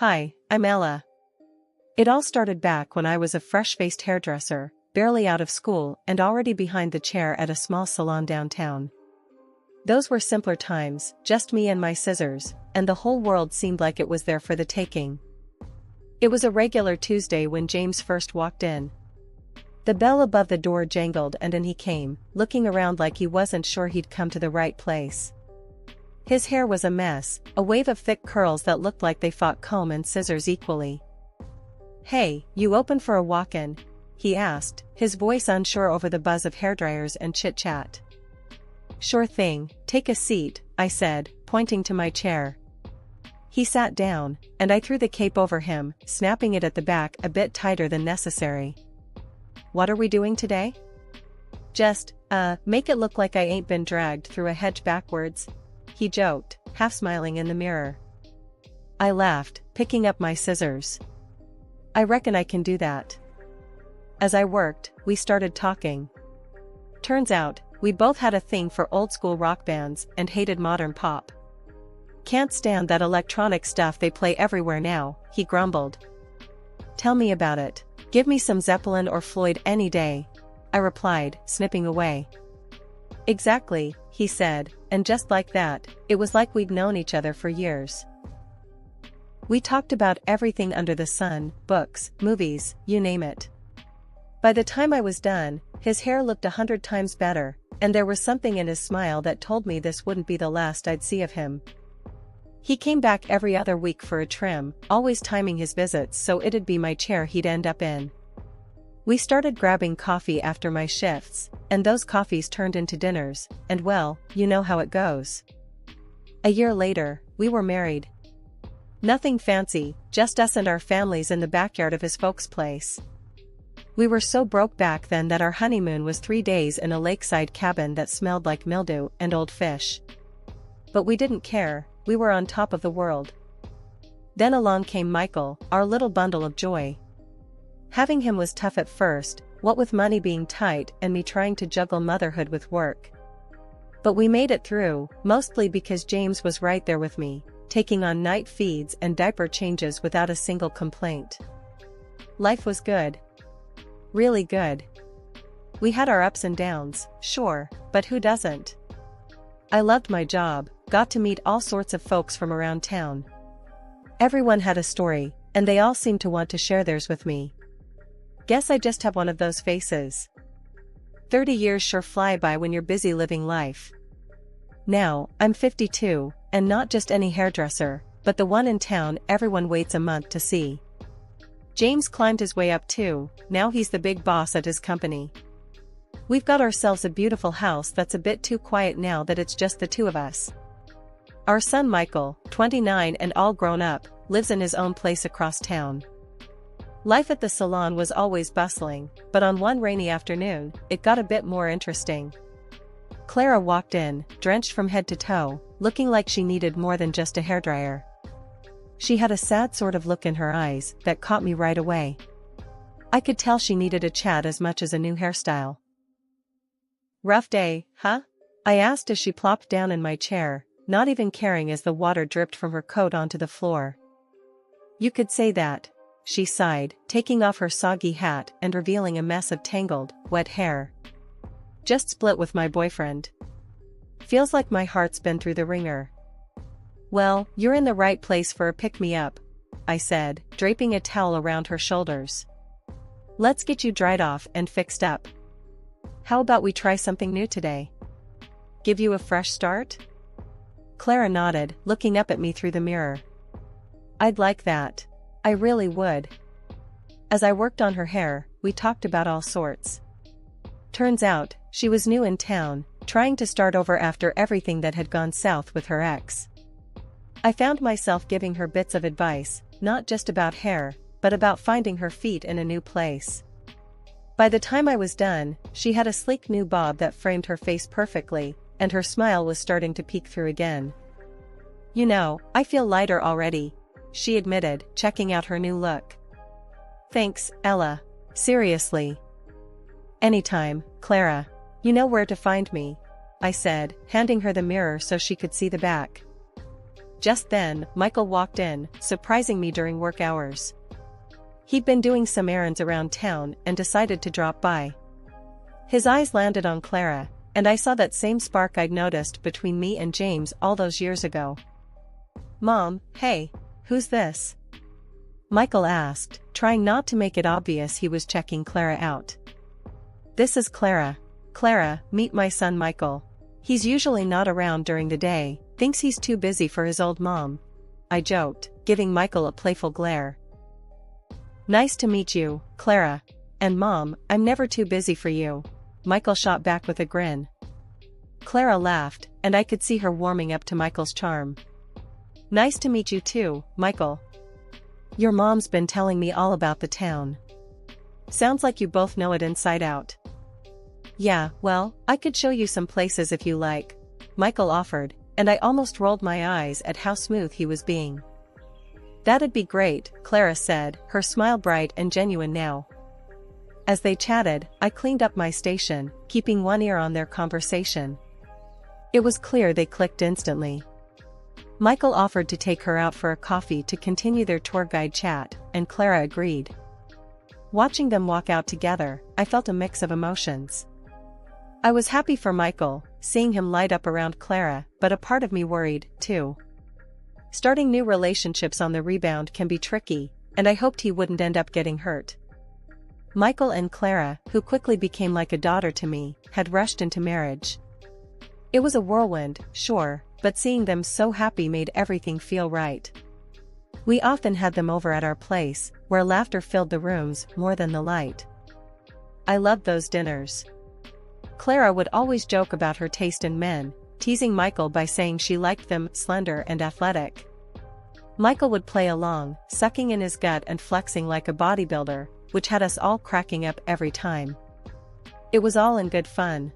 Hi, I'm Ella. It all started back when I was a fresh-faced hairdresser, barely out of school and already behind the chair at a small salon downtown. Those were simpler times, just me and my scissors, and the whole world seemed like it was there for the taking. It was a regular Tuesday when James first walked in. The bell above the door jangled and in he came, looking around like he wasn't sure he'd come to the right place. His hair was a mess, a wave of thick curls that looked like they fought comb and scissors equally. "Hey, you open for a walk-in?" he asked, his voice unsure over the buzz of hairdryers and chit-chat. "Sure thing, take a seat," I said, pointing to my chair. He sat down, and I threw the cape over him, snapping it at the back a bit tighter than necessary. "What are we doing today?" "Just, make it look like I ain't been dragged through a hedge backwards," he joked, half smiling in the mirror. I laughed, picking up my scissors. "I reckon I can do that." As I worked, we started talking. Turns out, we both had a thing for old-school rock bands and hated modern pop. "Can't stand that electronic stuff they play everywhere now," he grumbled. "Tell me about it. Give me some Zeppelin or Floyd any day," I replied, snipping away. "Exactly," he said, and just like that, it was like we'd known each other for years. We talked about everything under the sun, books, movies, you name it. By the time I was done, his hair looked 100 times better, and there was something in his smile that told me this wouldn't be the last I'd see of him. He came back every other week for a trim, always timing his visits so it'd be my chair he'd end up in. We started grabbing coffee after my shifts, and those coffees turned into dinners, and well, you know how it goes. A year later, we were married. Nothing fancy, just us and our families in the backyard of his folks' place. We were so broke back then that our honeymoon was 3 days in a lakeside cabin that smelled like mildew and old fish. But we didn't care, we were on top of the world. Then along came Michael, our little bundle of joy. Having him was tough at first, what with money being tight and me trying to juggle motherhood with work. But we made it through, mostly because James was right there with me, taking on night feeds and diaper changes without a single complaint. Life was good. Really good. We had our ups and downs, sure, but who doesn't? I loved my job, got to meet all sorts of folks from around town. Everyone had a story, and they all seemed to want to share theirs with me. Guess I just have one of those faces. 30 years sure fly by when you're busy living life. Now, I'm 52, and not just any hairdresser, but the one in town everyone waits a month to see. James climbed his way up too, now he's the big boss at his company. We've got ourselves a beautiful house that's a bit too quiet now that it's just the two of us. Our son Michael, 29 and all grown up, lives in his own place across town. Life at the salon was always bustling, but on one rainy afternoon, it got a bit more interesting. Clara walked in, drenched from head to toe, looking like she needed more than just a hairdryer. She had a sad sort of look in her eyes that caught me right away. I could tell she needed a chat as much as a new hairstyle. "Rough day, huh?" I asked as she plopped down in my chair, not even caring as the water dripped from her coat onto the floor. "You could say that," she sighed, taking off her soggy hat and revealing a mess of tangled, wet hair. "Just split with my boyfriend. Feels like my heart's been through the ringer." "Well, you're in the right place for a pick-me-up," I said, draping a towel around her shoulders. "Let's get you dried off and fixed up. How about we try something new today? Give you a fresh start?" Clara nodded, looking up at me through the mirror. "I'd like that. I really would." As I worked on her hair, we talked about all sorts. Turns out, she was new in town, trying to start over after everything that had gone south with her ex. I found myself giving her bits of advice, not just about hair, but about finding her feet in a new place. By the time I was done, she had a sleek new bob that framed her face perfectly, and her smile was starting to peek through again. "You know, I feel lighter already," she admitted, checking out her new look. "Thanks, Ella. Seriously." "Anytime, Clara. You know where to find me," I said, handing her the mirror so she could see the back. Just then, Michael walked in, surprising me during work hours. He'd been doing some errands around town and decided to drop by. His eyes landed on Clara, and I saw that same spark I'd noticed between me and James all those years ago. "Mom, hey, who's this?" Michael asked, trying not to make it obvious he was checking Clara out. "This is Clara. Clara, meet my son Michael. He's usually not around during the day, thinks he's too busy for his old mom," I joked, giving Michael a playful glare. "Nice to meet you, Clara. And Mom, I'm never too busy for you," Michael shot back with a grin. Clara laughed, and I could see her warming up to Michael's charm. "Nice to meet you too, Michael. Your mom's been telling me all about the town. Sounds like you both know it inside out." "Yeah, well, I could show you some places if you like," Michael offered, and I almost rolled my eyes at how smooth he was being. "That'd be great," Clara said, her smile bright and genuine now. As they chatted, I cleaned up my station, keeping one ear on their conversation. It was clear they clicked instantly. Michael offered to take her out for a coffee to continue their tour guide chat, and Clara agreed. Watching them walk out together, I felt a mix of emotions. I was happy for Michael, seeing him light up around Clara, but a part of me worried, too. Starting new relationships on the rebound can be tricky, and I hoped he wouldn't end up getting hurt. Michael and Clara, who quickly became like a daughter to me, had rushed into marriage. It was a whirlwind, sure, but seeing them so happy made everything feel right. We often had them over at our place, where laughter filled the rooms more than the light. I loved those dinners. Clara would always joke about her taste in men, teasing Michael by saying she liked them slender and athletic. Michael would play along, sucking in his gut and flexing like a bodybuilder, which had us all cracking up every time. It was all in good fun.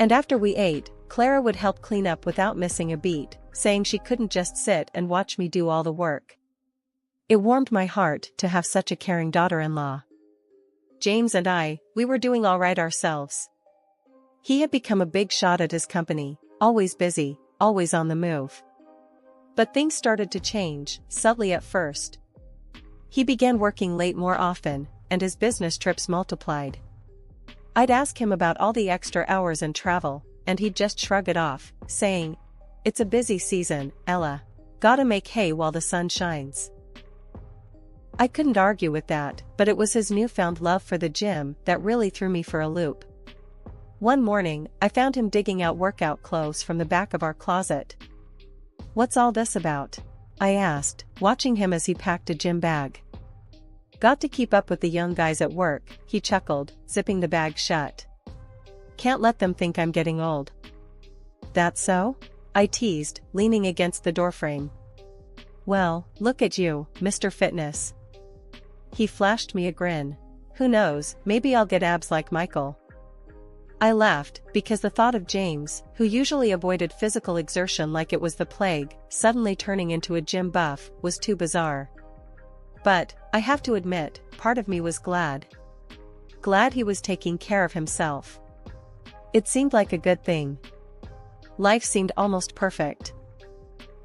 And after we ate, Clara would help clean up without missing a beat, saying she couldn't just sit and watch me do all the work. It warmed my heart to have such a caring daughter-in-law. James and we were doing all right ourselves. He had become a big shot at his company, always busy, always on the move. But things started to change, subtly at first. He began working late more often, and his business trips multiplied. I'd ask him about all the extra hours and travel, and he'd just shrug it off, saying, "It's a busy season, Ella. Gotta make hay while the sun shines." I couldn't argue with that, but it was his newfound love for the gym that really threw me for a loop. One morning, I found him digging out workout clothes from the back of our closet. "What's all this about?" I asked, watching him as he packed a gym bag. "Got to keep up with the young guys at work," he chuckled, zipping the bag shut. "Can't let them think I'm getting old." "That so?" I teased, leaning against the doorframe. "Well, look at you, Mr. Fitness." He flashed me a grin. "Who knows, maybe I'll get abs like Michael." I laughed, because the thought of James, who usually avoided physical exertion like it was the plague, suddenly turning into a gym buff, was too bizarre. But, I have to admit, part of me was glad. Glad he was taking care of himself. It seemed like a good thing. Life seemed almost perfect.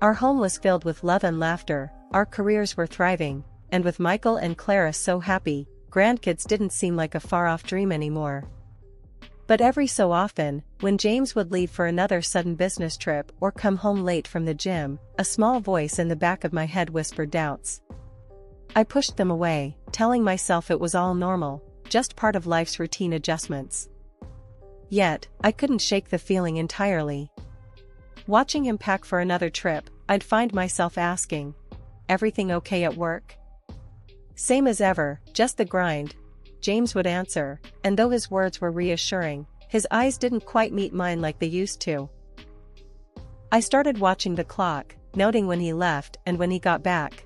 Our home was filled with love and laughter, our careers were thriving, and with Michael and Clara so happy, grandkids didn't seem like a far-off dream anymore. But every so often, when James would leave for another sudden business trip or come home late from the gym, a small voice in the back of my head whispered doubts. I pushed them away, telling myself it was all normal, just part of life's routine adjustments. Yet, I couldn't shake the feeling entirely. Watching him pack for another trip, I'd find myself asking, "Everything okay at work?" "Same as ever, just the grind," James would answer, and though his words were reassuring, his eyes didn't quite meet mine like they used to. I started watching the clock, noting when he left and when he got back.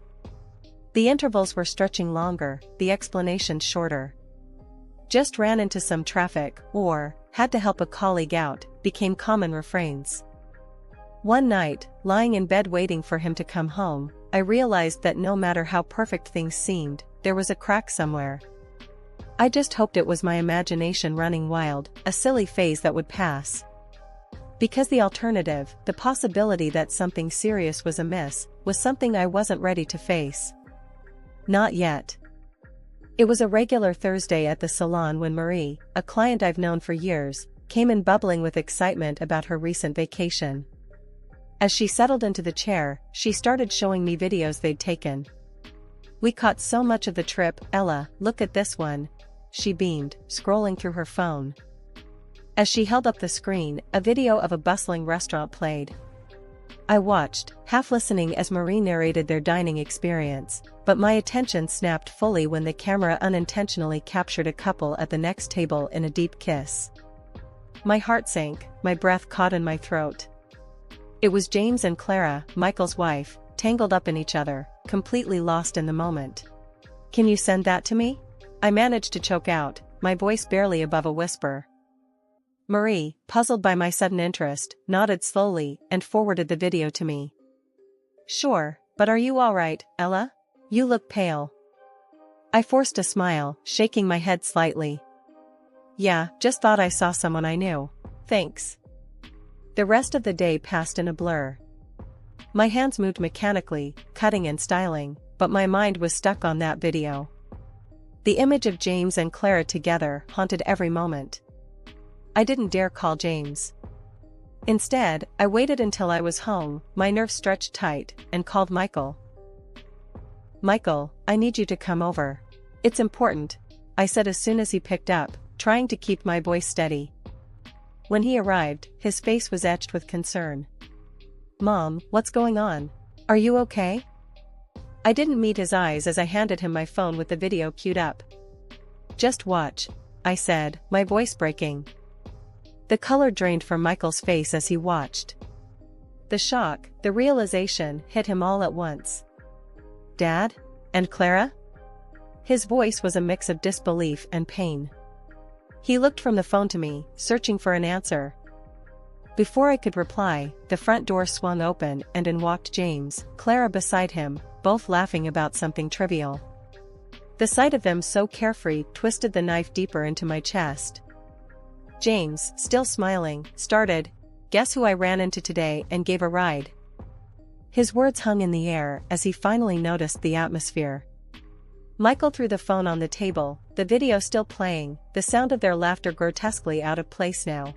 The intervals were stretching longer, the explanations shorter. "Just ran into some traffic," or "had to help a colleague out," became common refrains. One night, lying in bed waiting for him to come home, I realized that no matter how perfect things seemed, there was a crack somewhere. I just hoped it was my imagination running wild, a silly phase that would pass. Because the alternative, the possibility that something serious was amiss, was something I wasn't ready to face. Not yet. It was a regular Thursday at the salon when Marie, a client I've known for years, came in bubbling with excitement about her recent vacation. As she settled into the chair, she started showing me videos they'd taken. "We caught so much of the trip, Ella, look at this one," she beamed, scrolling through her phone. As she held up the screen, a video of a bustling restaurant played. I watched, half listening as Marie narrated their dining experience, but my attention snapped fully when the camera unintentionally captured a couple at the next table in a deep kiss. My heart sank, my breath caught in my throat. It was James and Clara, Michael's wife, tangled up in each other, completely lost in the moment. "Can you send that to me?" I managed to choke out, my voice barely above a whisper. Marie, puzzled by my sudden interest, nodded slowly and forwarded the video to me. "Sure, but are you all right, Ella? You look pale." I forced a smile, shaking my head slightly. "Yeah, just thought I saw someone I knew. Thanks." The rest of the day passed in a blur. My hands moved mechanically, cutting and styling, but my mind was stuck on that video. The image of James and Clara together haunted every moment. I didn't dare call James. Instead, I waited until I was home, my nerves stretched tight, and called Michael. "Michael, I need you to come over. It's important," I said as soon as he picked up, trying to keep my voice steady. When he arrived, his face was etched with concern. "Mom, what's going on? Are you okay?" I didn't meet his eyes as I handed him my phone with the video queued up. "Just watch," I said, my voice breaking. The color drained from Michael's face as he watched. The shock, the realization, hit him all at once. "Dad? And Clara?" His voice was a mix of disbelief and pain. He looked from the phone to me, searching for an answer. Before I could reply, the front door swung open and in walked James, Clara beside him, both laughing about something trivial. The sight of them so carefree twisted the knife deeper into my chest. James, still smiling, started, "Guess who I ran into today and gave a ride?" His words hung in the air as he finally noticed the atmosphere. Michael threw the phone on the table, the video still playing, the sound of their laughter grotesquely out of place now.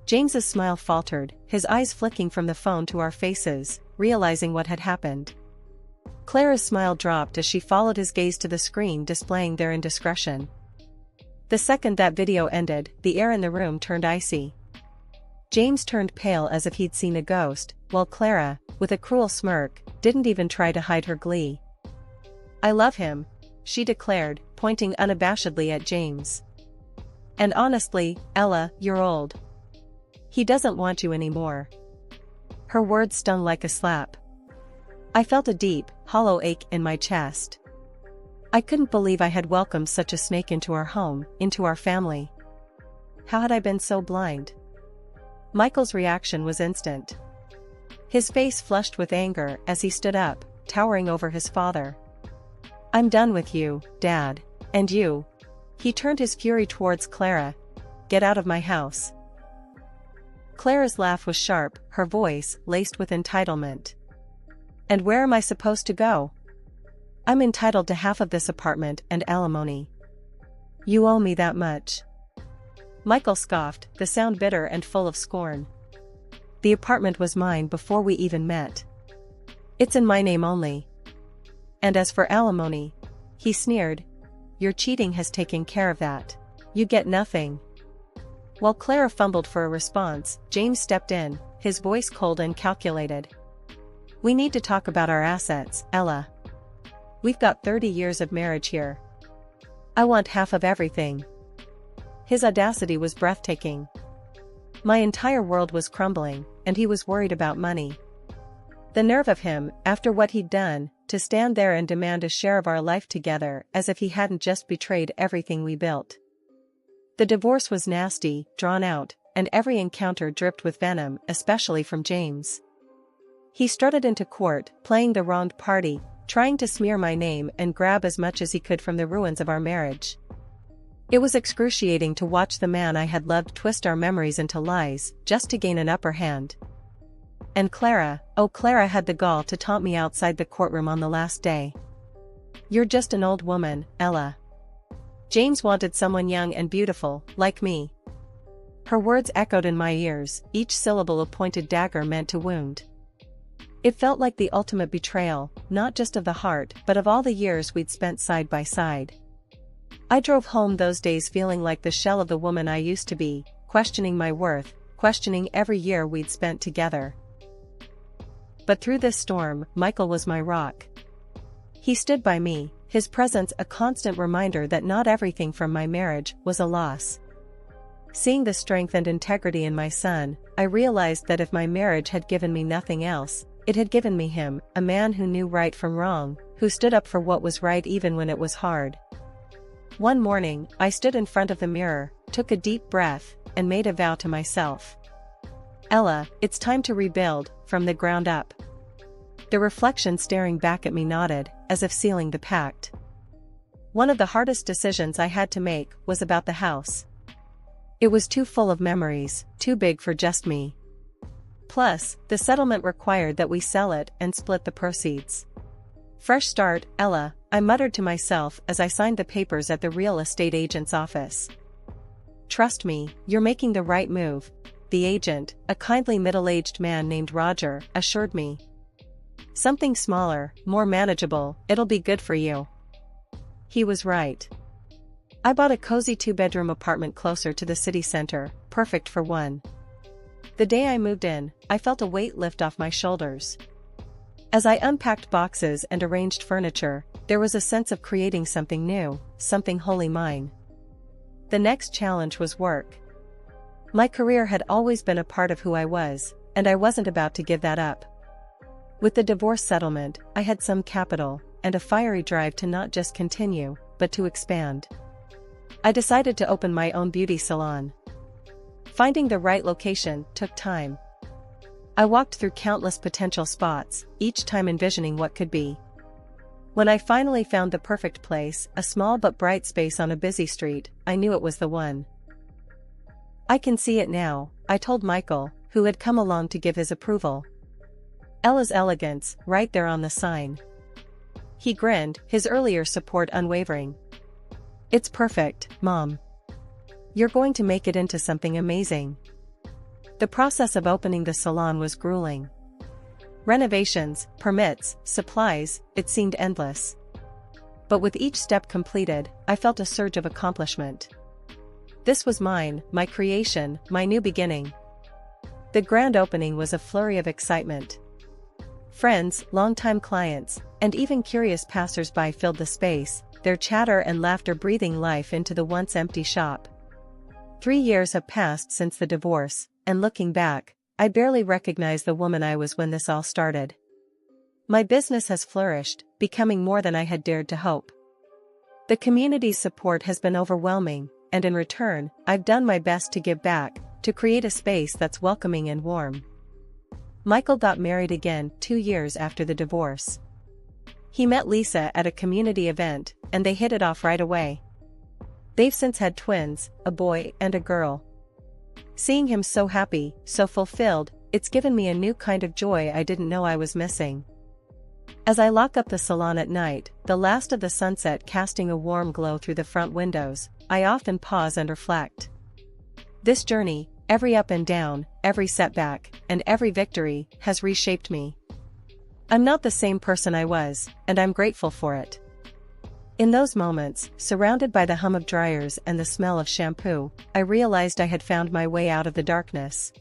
James's smile faltered, his eyes flicking from the phone to our faces, realizing what had happened. Clara's smile dropped as she followed his gaze to the screen displaying their indiscretion. The second that video ended, the air in the room turned icy. James turned pale as if he'd seen a ghost, while Clara, with a cruel smirk, didn't even try to hide her glee. "I love him," she declared, pointing unabashedly at James. "And honestly, Ella, you're old. He doesn't want you anymore." Her words stung like a slap. I felt a deep, hollow ache in my chest. I couldn't believe I had welcomed such a snake into our home, into our family. How had I been so blind? Michael's reaction was instant. His face flushed with anger as he stood up, towering over his father. "I'm done with you, Dad. And you." He turned his fury towards Clara. "Get out of my house." Clara's laugh was sharp, her voice laced with entitlement. "And where am I supposed to go? I'm entitled to half of this apartment and alimony. You owe me that much." Michael scoffed, the sound bitter and full of scorn. "The apartment was mine before we even met. It's in my name only. And as for alimony," he sneered, "your cheating has taken care of that. You get nothing." While Clara fumbled for a response, James stepped in, his voice cold and calculated. "We need to talk about our assets, Ella. We've got 30 years of marriage here. I want half of everything." His audacity was breathtaking. My entire world was crumbling, and he was worried about money. The nerve of him, after what he'd done, to stand there and demand a share of our life together as if he hadn't just betrayed everything we built. The divorce was nasty, drawn out, and every encounter dripped with venom, especially from James. He strutted into court, playing the wronged party, trying to smear my name and grab as much as he could from the ruins of our marriage. It was excruciating to watch the man I had loved twist our memories into lies, just to gain an upper hand. And Clara, oh Clara had the gall to taunt me outside the courtroom on the last day. "You're just an old woman, Ella. James wanted someone young and beautiful, like me." Her words echoed in my ears, each syllable a pointed dagger meant to wound. It felt like the ultimate betrayal, not just of the heart but of all the years we'd spent side by side. I drove home those days feeling like the shell of the woman I used to be, questioning my worth, questioning every year we'd spent together. But through this storm, Michael was my rock. He stood by me, his presence a constant reminder that not everything from my marriage was a loss. Seeing the strength and integrity in my son, I realized that if my marriage had given me nothing else, it had given me him, a man who knew right from wrong, who stood up for what was right even when it was hard. One morning, I stood in front of the mirror, took a deep breath, and made a vow to myself. "Ella, it's time to rebuild, from the ground up." The reflection staring back at me nodded, as if sealing the pact. One of the hardest decisions I had to make was about the house. It was too full of memories, too big for just me. Plus, the settlement required that we sell it and split the proceeds. "Fresh start, Ella," I muttered to myself as I signed the papers at the real estate agent's office. "Trust me, you're making the right move," the agent, a kindly middle-aged man named Roger, assured me. "Something smaller, more manageable, it'll be good for you." He was right. I bought a cozy 2-bedroom apartment closer to the city center, perfect for one. The day I moved in, I felt a weight lift off my shoulders. As I unpacked boxes and arranged furniture, there was a sense of creating something new, something wholly mine. The next challenge was work. My career had always been a part of who I was, and I wasn't about to give that up. With the divorce settlement, I had some capital, and a fiery drive to not just continue, but to expand. I decided to open my own beauty salon. Finding the right location took time. I walked through countless potential spots, each time envisioning what could be. When I finally found the perfect place, a small but bright space on a busy street, I knew it was the one. "I can see it now," I told Michael, who had come along to give his approval. "Ella's Elegance, right there on the sign." He grinned, his earlier support unwavering. "It's perfect, Mom. You're going to make it into something amazing." The process of opening the salon was grueling. Renovations, permits, supplies, it seemed endless. But with each step completed, I felt a surge of accomplishment. This was mine, my creation, my new beginning. The grand opening was a flurry of excitement. Friends, longtime clients, and even curious passers-by filled the space, their chatter and laughter breathing life into the once empty shop. 3 years have passed since the divorce, and looking back, I barely recognize the woman I was when this all started. My business has flourished, becoming more than I had dared to hope. The community's support has been overwhelming, and in return, I've done my best to give back, to create a space that's welcoming and warm. Michael got married again 2 years after the divorce. He met Lisa at a community event, and they hit it off right away. They've since had twins, a boy and a girl. Seeing him so happy, so fulfilled, it's given me a new kind of joy I didn't know I was missing. As I lock up the salon at night, the last of the sunset casting a warm glow through the front windows, I often pause and reflect. This journey, every up and down, every setback, and every victory, has reshaped me. I'm not the same person I was, and I'm grateful for it. In those moments, surrounded by the hum of dryers and the smell of shampoo, I realized I had found my way out of the darkness.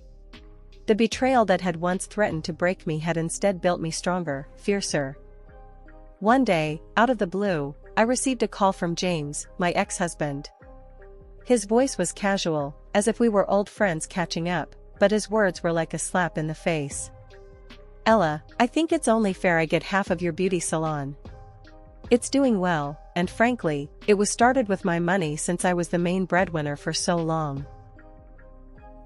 The betrayal that had once threatened to break me had instead built me stronger, fiercer. One day, out of the blue, I received a call from James, my ex-husband. His voice was casual, as if we were old friends catching up, but his words were like a slap in the face. "Ella, I think it's only fair I get half of your beauty salon. It's doing well, and frankly, it was started with my money since I was the main breadwinner for so long."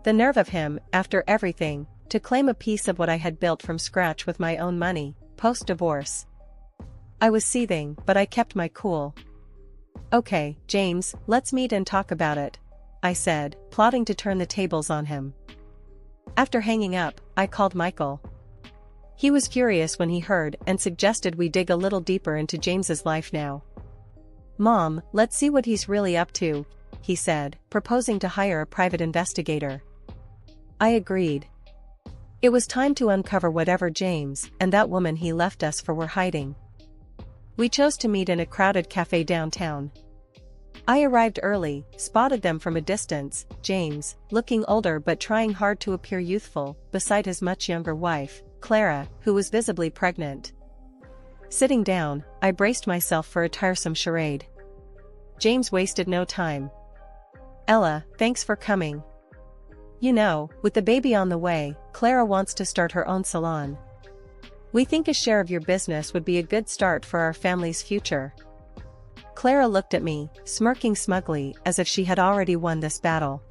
The nerve of him, after everything, to claim a piece of what I had built from scratch with my own money, post-divorce. I was seething, but I kept my cool. Okay, James, let's meet and talk about it, I said, plotting to turn the tables on him. After hanging up, I called Michael. He was furious when he heard and suggested we dig a little deeper into James's life now. Mom, let's see what he's really up to, he said, proposing to hire a private investigator. I agreed. It was time to uncover whatever James and that woman he left us for were hiding. We chose to meet in a crowded cafe downtown. I arrived early, spotted them from a distance, James, looking older but trying hard to appear youthful, beside his much younger wife, Clara, who was visibly pregnant. Sitting down, I braced myself for a tiresome charade. James wasted no time. Ella, thanks for coming. You know, with the baby on the way, Clara wants to start her own salon. We think a share of your business would be a good start for our family's future. Clara looked at me, smirking smugly as if she had already won this battle.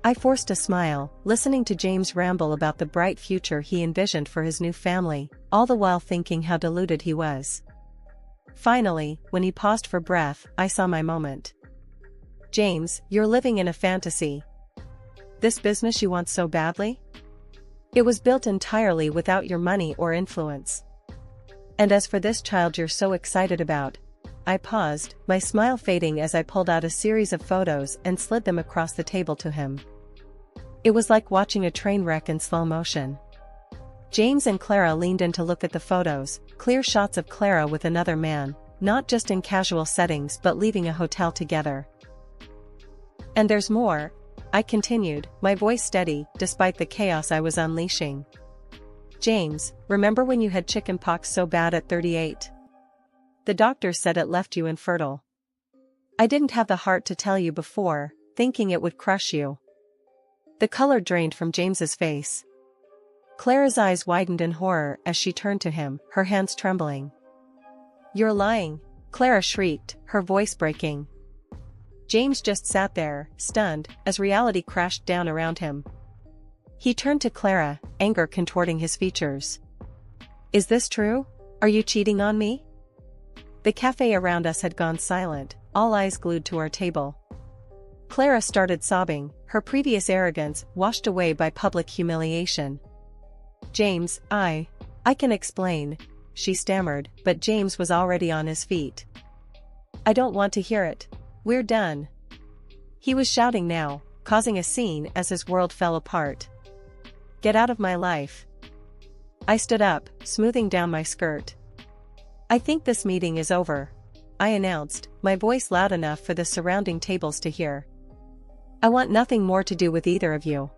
I forced a smile, listening to James ramble about the bright future he envisioned for his new family, all the while thinking how deluded he was. Finally, when he paused for breath, I saw my moment. James, you're living in a fantasy. This business you want so badly? It was built entirely without your money or influence. And as for this child you're so excited about, I paused, my smile fading as I pulled out a series of photos and slid them across the table to him. It was like watching a train wreck in slow motion. James and Clara leaned in to look at the photos, clear shots of Clara with another man, not just in casual settings but leaving a hotel together. And there's more, I continued, my voice steady, despite the chaos I was unleashing. James, remember when you had chicken pox so bad at 38? The doctor said it left you infertile. I didn't have the heart to tell you before, thinking it would crush you. The color drained from James's face. Clara's eyes widened in horror as she turned to him, her hands trembling. You're lying, Clara shrieked, her voice breaking. James just sat there, stunned, as reality crashed down around him. He turned to Clara, anger contorting his features. Is this true? Are you cheating on me? The cafe around us had gone silent, all eyes glued to our table. Clara started sobbing, her previous arrogance washed away by public humiliation. James, I can explain, she stammered, but James was already on his feet. I don't want to hear it. We're done. He was shouting now, causing a scene as his world fell apart. Get out of my life. I stood up, smoothing down my skirt. I think this meeting is over, I announced, my voice loud enough for the surrounding tables to hear. I want nothing more to do with either of you.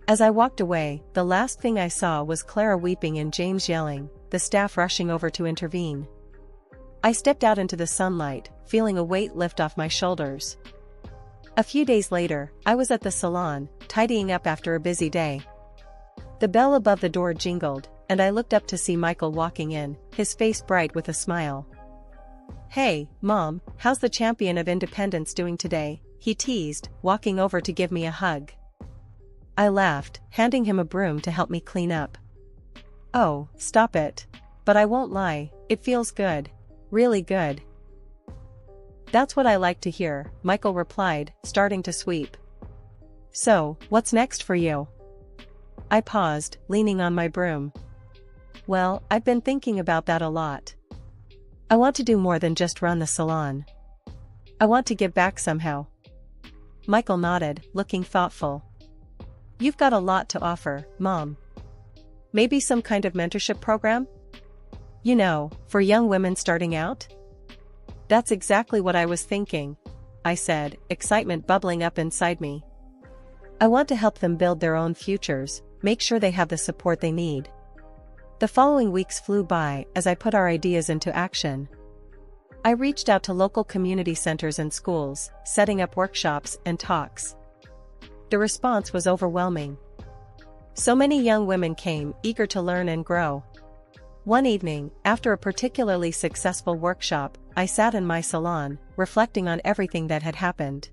As I walked away, the last thing I saw was Clara weeping and James yelling, the staff rushing over to intervene. I stepped out into the sunlight, feeling a weight lift off my shoulders. A few days later, I was at the salon, tidying up after a busy day. The bell above the door jingled, and I looked up to see Michael walking in, his face bright with a smile. Hey, Mom, how's the champion of independence doing today? He teased, walking over to give me a hug. I laughed, handing him a broom to help me clean up. Oh, stop it. But I won't lie, it feels good. Really good. That's what I like to hear, Michael replied, starting to sweep. So, what's next for you? I paused, leaning on my broom. Well, I've been thinking about that a lot. I want to do more than just run the salon. I want to give back somehow. Michael nodded, looking thoughtful. You've got a lot to offer, Mom. Maybe some kind of mentorship program? You know, for young women starting out? That's exactly what I was thinking, I said, excitement bubbling up inside me. I want to help them build their own futures, make sure they have the support they need. The following weeks flew by as I put our ideas into action. I reached out to local community centers and schools, setting up workshops and talks. The response was overwhelming. So many young women came, eager to learn and grow. One evening, after a particularly successful workshop, I sat in my salon, reflecting on everything that had happened.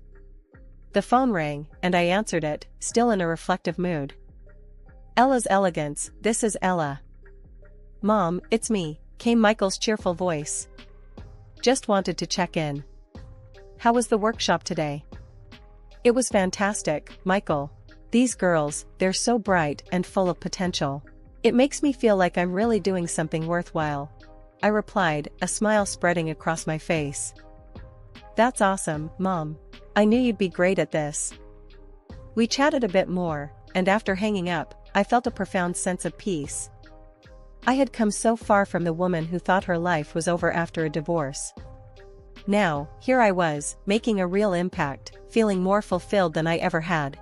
The phone rang, and I answered it, still in a reflective mood. Ella's Elegance, this is Ella. Mom, it's me, came Michael's cheerful voice. Just wanted to check in. How was the workshop today? It was fantastic, Michael. These girls, they're so bright and full of potential. It makes me feel like I'm really doing something worthwhile. I replied, a smile spreading across my face. That's awesome, Mom. I knew you'd be great at this. We chatted a bit more, and after hanging up, I felt a profound sense of peace. I had come so far from the woman who thought her life was over after a divorce. Now, here I was, making a real impact, feeling more fulfilled than I ever had.